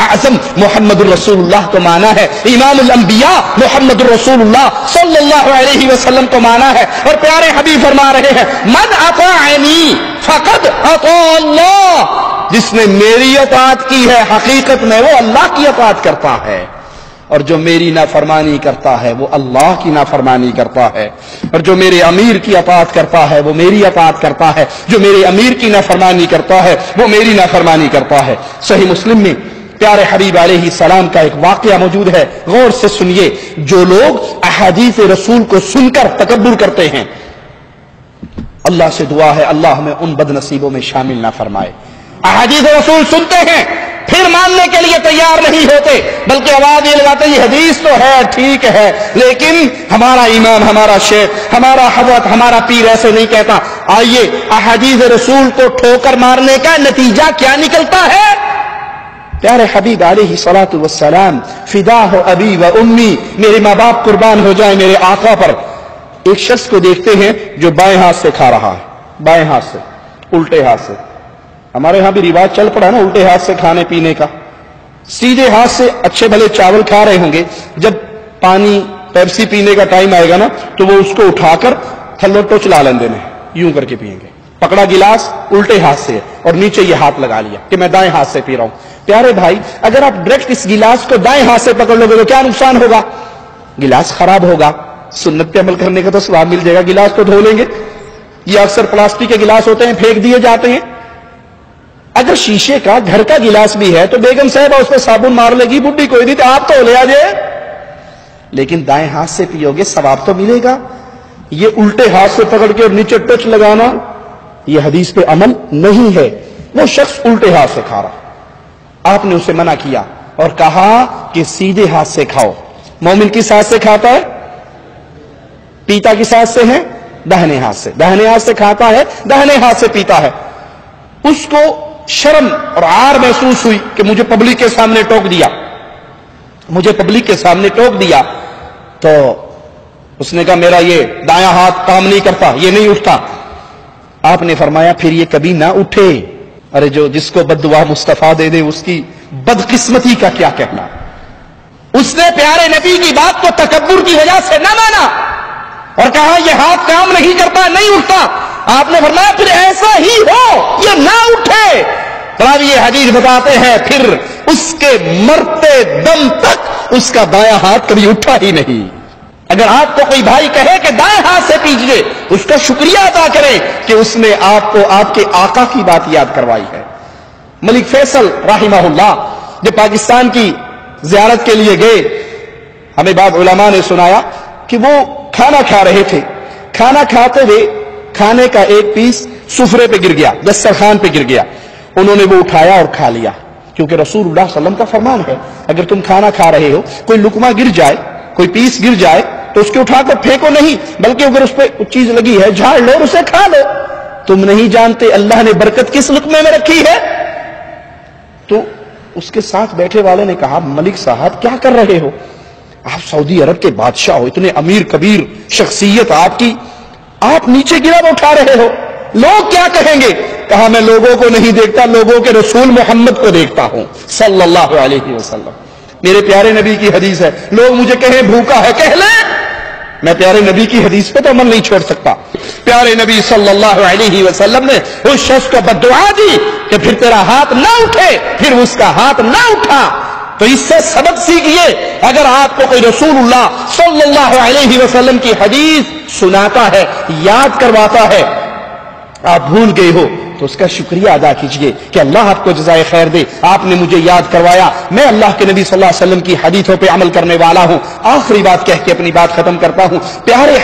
اعظم محمد الرسول اللہ کو مانا ہے، امام الانبیاء محمد الرسول اللہ صلی اللہ علیہ وسلم کو مانا ہے۔ اور پیارے حبیب فرما رہے ہیں من اطاعنی فقد اطاع اللہ، جس نے میری اطاعت کی ہے حقیقت میں وہ اللہ کی اطاعت کرتا ہے، اور جو میری نافرمانی کرتا ہے وہ اللہ کی نافرمانی کرتا ہے، اور جو میرے امیر کی اطاعت کرتا ہے وہ میری اطاعت کرتا ہے، جو میرے امیر کی نافرمانی کرتا ہے وہ میری نافرمانی کرتا ہے۔ صحیح مسلم میں پیارے حبیب علیہ السلام کا ایک واقعہ موجود ہے، غور سے سنیے۔ جو لوگ احادیث رسول کو سن کر تکبر کرتے ہیں، اللہ سے دعا ہے اللہ ہمیں ان بد نصیبوں میں شامل نہ فرمائے۔ احادیث رسول سنتے ہیں پھر ماننے کے لیے تیار نہیں ہوتے، بلکہ آواز یہ لگاتے ہیں یہ حدیث تو ہے ٹھیک ہے لیکن ہمارا امام، ہمارا شیخ، ہمارا حضرت، ہمارا پیر ایسے نہیں کہتا۔ آئیے احادیث رسول کو ٹھوکر مارنے کا نتیجہ کیا نکلتا ہے؟ پیارے حبیب علیہ الصلوۃ والسلام فدا ہو ابی و امی، میرے ماں باپ قربان ہو جائیں میرے آقا پر۔ ایک شخص کو دیکھتے ہیں جو بائیں ہاتھ سے کھا رہا ہے، بائیں ہاتھ سے، الٹے ہاتھ سے۔ ہمارے ہاں بھی رواج چل پڑا نا الٹے ہاتھ سے کھانے پینے کا۔ سیدھے ہاتھ سے اچھے بھلے چاول کھا رہے ہوں گے، جب پانی پیپسی پینے کا ٹائم آئے گا نا تو وہ اس کو اٹھا کر تھلو ٹو چلا لیں دینے، یوں کر کے پئیں گے۔ پکڑا گلاس الٹے ہاتھ سے اور نیچے یہ ہاتھ لگا لیا کہ میں دائیں ہاتھ سے پی رہا ہوں۔ پیارے بھائی اگر آپ ڈائریکٹ اس گلاس کو دائیں ہاتھ سے پکڑ لو گے تو کیا نقصان ہوگا؟ گلاس خراب ہوگا۔ سنت پہ عمل کرنے کا تو ثواب مل جائے گا، گلاس کو دھو لیں گے۔ یہ اکثر پلاسٹک کے گلاس ہوتے ہیں پھینک دیے جاتے ہیں۔ اگر شیشے کا گھر کا گلاس بھی ہے تو بیگم صاحبہ اس پہ صابن مار لے گی، بڈھی کوئی نہیں تو آپ تو لے آ جائے، لیکن دائیں ہاتھ سے پیو گے ثواب تو ملے گا۔ یہ الٹے ہاتھ سے پکڑ کے اور نیچے ٹچ لگانا یہ حدیث پہ عمل نہیں ہے۔ وہ شخص الٹے ہاتھ سے کھا رہا، آپ نے اسے منع کیا اور کہا کہ سیدھے ہاتھ سے کھاؤ۔ مومن کس ہاتھ سے کھاتا ہے؟ پیتا کس ہاتھ سے ہے؟ داہنے ہاتھ سے۔ داہنے ہاتھ سے کھاتا ہے، داہنے ہاتھ سے پیتا ہے۔ اس کو شرم اور عار محسوس ہوئی کہ مجھے پبلک کے سامنے ٹوک دیا، مجھے پبلک کے سامنے ٹوک دیا، تو اس نے کہا میرا یہ دایاں ہاتھ کام نہیں کرتا، یہ نہیں اٹھتا۔ آپ نے فرمایا پھر یہ کبھی نہ اٹھے۔ ارے جو جس کو بد دعا مصطفیٰ دے دے اس کی بدقسمتی کا کیا کہنا۔ اس نے پیارے نبی کی بات کو تکبر کی وجہ سے نہ مانا اور کہا یہ ہاتھ کام نہیں کرتا، نہیں اٹھتا۔ آپ نے فرمایا پھر ایسا ہی ہو یہ نہ اٹھے۔ راوی یہ حدیث بتاتے ہیں پھر اس کے مرتے دم تک اس کا دایاں ہاتھ کبھی اٹھا ہی نہیں۔ اگر آپ کو کوئی بھائی کہے کہ دائیں ہاتھ سے پیجیے، اس کا شکریہ ادا کریں کہ اس نے آپ کو آپ کے آقا کی بات یاد کروائی ہے۔ ملک فیصل رحمہ اللہ جب پاکستان کی زیارت کے لیے گئے، ہمیں بعض علماء نے سنایا کہ وہ کھانا کھا رہے تھے، کھانا کھاتے ہوئے کھانے کا ایک پیس سفرے پہ گر گیا، دسترخوان پہ گر گیا۔ انہوں نے وہ اٹھایا اور کھا لیا، کیونکہ رسول اللہ صلی اللہ علیہ وسلم کا فرمان ہے اگر تم کھانا کھا رہے ہو کوئی لقمہ گر جائے، کوئی پیس گر جائے تو اس کے اٹھا کر پھینکو نہیں، بلکہ اگر اس پہ کچھ چیز لگی ہے جھاڑ لو اور اسے کھا لو۔ تم نہیں جانتے اللہ نے برکت کس لقمے میں رکھی ہے۔ تو اس کے ساتھ بیٹھے والے نے کہا ملک صاحب کیا کر رہے ہو؟ آپ سعودی عرب کے بادشاہ ہو، اتنے امیر کبیر شخصیت آپ کی، آپ نیچے گرا وہ اٹھا رہے ہو، لوگ کیا کہیں گے؟ کہا میں لوگوں کو نہیں دیکھتا، لوگوں کے رسول محمد کو دیکھتا ہوں صلی اللہ علیہ وسلم۔ میرے پیارے نبی کی حدیث ہے، لوگ مجھے کہیں بھوکا ہے کہہ لیں، میں پیارے نبی کی حدیث پہ تو عمل نہیں چھوڑ سکتا۔ پیارے نبی صلی اللہ علیہ وسلم نے اس شخص کو بد دعا دی کہ پھر تیرا ہاتھ نہ اٹھے، پھر اس کا ہاتھ نہ اٹھا۔ تو اس سے سبق سیکھیے، اگر آپ کو کوئی رسول اللہ صلی اللہ علیہ وسلم کی حدیث سناتا ہے، یاد کرواتا ہے، آپ بھول گئے ہو تو اس کا شکریہ ادا کیجئے کہ اللہ آپ کو جزائے خیر دے، آپ نے مجھے یاد کروایا، میں اللہ کے نبی صلی اللہ علیہ وسلم کی حدیثوں پہ عمل کرنے والا ہوں۔ آخری بات کہہ کے اپنی بات ختم کرتا ہوں۔ پیارے